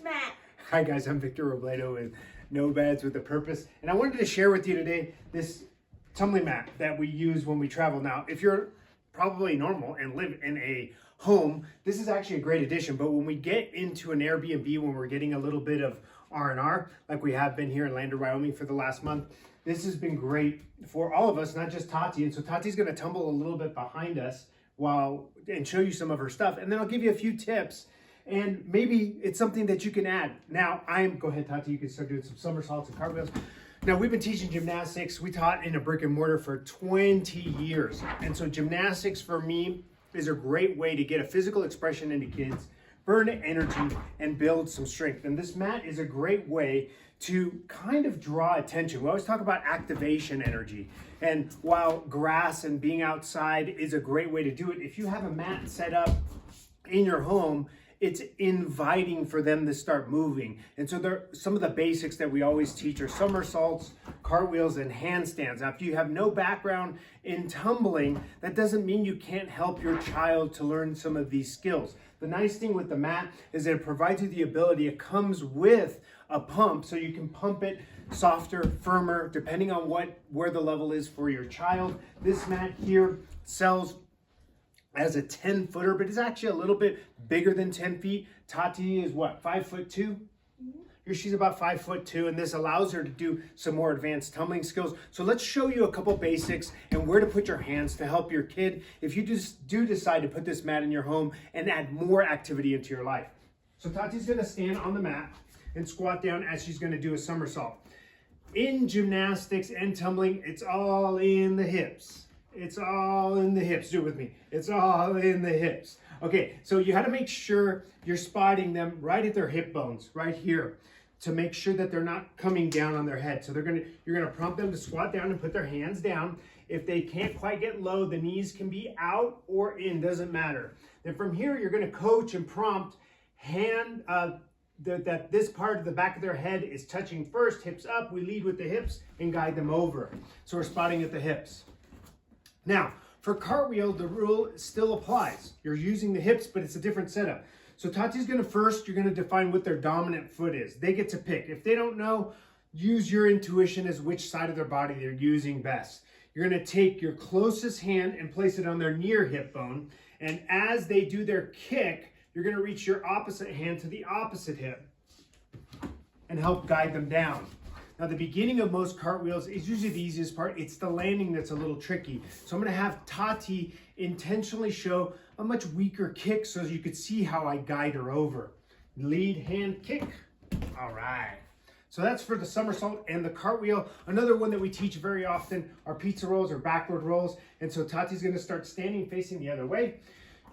Mat. Hi guys, I'm Victor Robledo with No Bads with a Purpose, and I wanted to share with you today this tumbling mat that we use when we travel. Now, if you're probably normal and live in a home, this is actually a great addition, but when we get into an Airbnb, when we're getting a little bit of R&R, like we have been here in Lander, Wyoming for the last month, this has been great for all of us, not just Tati. And so Tati's gonna tumble a little bit behind us and show you some of her stuff, and then I'll give you a few tips. And maybe it's something that you can add. Now, go ahead, Tati, you can start doing some somersaults and cartwheels. Now, we've been teaching gymnastics. We taught in a brick and mortar for 20 years. And so gymnastics for me is a great way to get a physical expression into kids, burn energy, and build some strength. And this mat is a great way to kind of draw attention. We always talk about activation energy. And while grass and being outside is a great way to do it, if you have a mat set up in your home, it's inviting for them to start moving. And so some of the basics that we always teach are somersaults, cartwheels, and handstands. Now, if you have no background in tumbling, that doesn't mean you can't help your child to learn some of these skills. The nice thing with the mat is that it provides you the ability, it comes with a pump, so you can pump it softer, firmer, depending on where the level is for your child. This mat here sells as a 10-footer, but it's actually a little bit bigger than 10 feet. Tati is what, 5'2"? Mm-hmm. She's about 5'2", and this allows her to do some more advanced tumbling skills. So let's show you a couple basics and where to put your hands to help your kid if you do decide to put this mat in your home and add more activity into your life. So Tati's gonna stand on the mat and squat down as she's gonna do a somersault. In gymnastics and tumbling, it's all in the hips. It's all in the hips. Do it with me. It's all in the hips. Okay, so you have to make sure you're spotting them right at their hip bones, right here, to make sure that they're not coming down on their head. So you're gonna prompt them to squat down and put their hands down. If they can't quite get low, the knees can be out or in, doesn't matter. Then from here, you're gonna coach and prompt that this part of the back of their head is touching first, hips up. We lead with the hips and guide them over. So we're spotting at the hips. Now, for cartwheel, the rule still applies. You're using the hips, but it's a different setup. So Tati's you're gonna define what their dominant foot is. They get to pick. If they don't know, use your intuition as which side of their body they're using best. You're gonna take your closest hand and place it on their near hip bone. And as they do their kick, you're gonna reach your opposite hand to the opposite hip and help guide them down. Now, the beginning of most cartwheels is usually the easiest part. It's the landing that's a little tricky. So I'm gonna have Tati intentionally show a much weaker kick so you could see how I guide her over. Lead hand kick. All right. So that's for the somersault and the cartwheel. Another one that we teach very often are pizza rolls or backward rolls. And so Tati's gonna start standing facing the other way.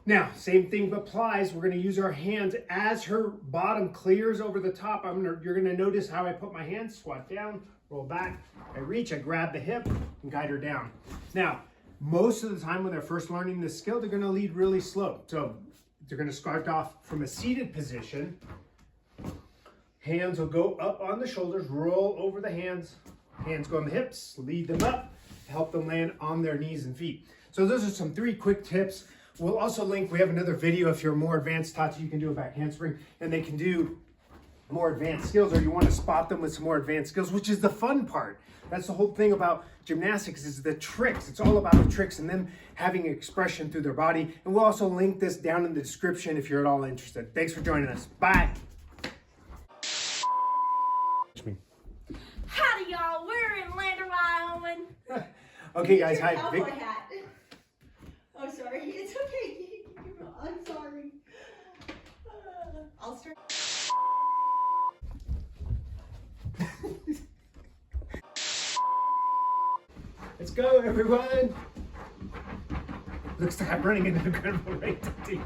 Now, same thing applies. We're gonna use our hands as her bottom clears over the top. You're gonna notice how I put my hands, squat down, roll back, I reach, I grab the hip, and guide her down. Now, most of the time when they're first learning this skill, they're gonna lead really slow. So they're gonna start off from a seated position. Hands will go up on the shoulders, roll over the hands go on the hips, lead them up, help them land on their knees and feet. So those are some 3 quick tips. We'll also link, we have another video if you're more advanced, Tati, you can do a back handspring, and they can do more advanced skills, or you want to spot them with some more advanced skills, which is the fun part. That's the whole thing about gymnastics, is the tricks. It's all about the tricks and them having expression through their body. And we'll also link this down in the description if you're at all interested. Thanks for joining us. Bye. Howdy, y'all. We're in Lander, Wyoming. Okay, guys. Hi. Cowboy hat. Oh, sorry. It's okay. I'm sorry. I'll start. Let's go, everyone. Looks like I'm running into the incredible rate today.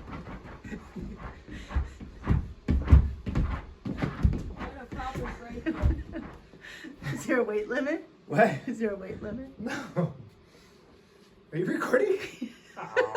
Is there a weight limit? What? Is there a weight limit? No. Are you recording? Oh.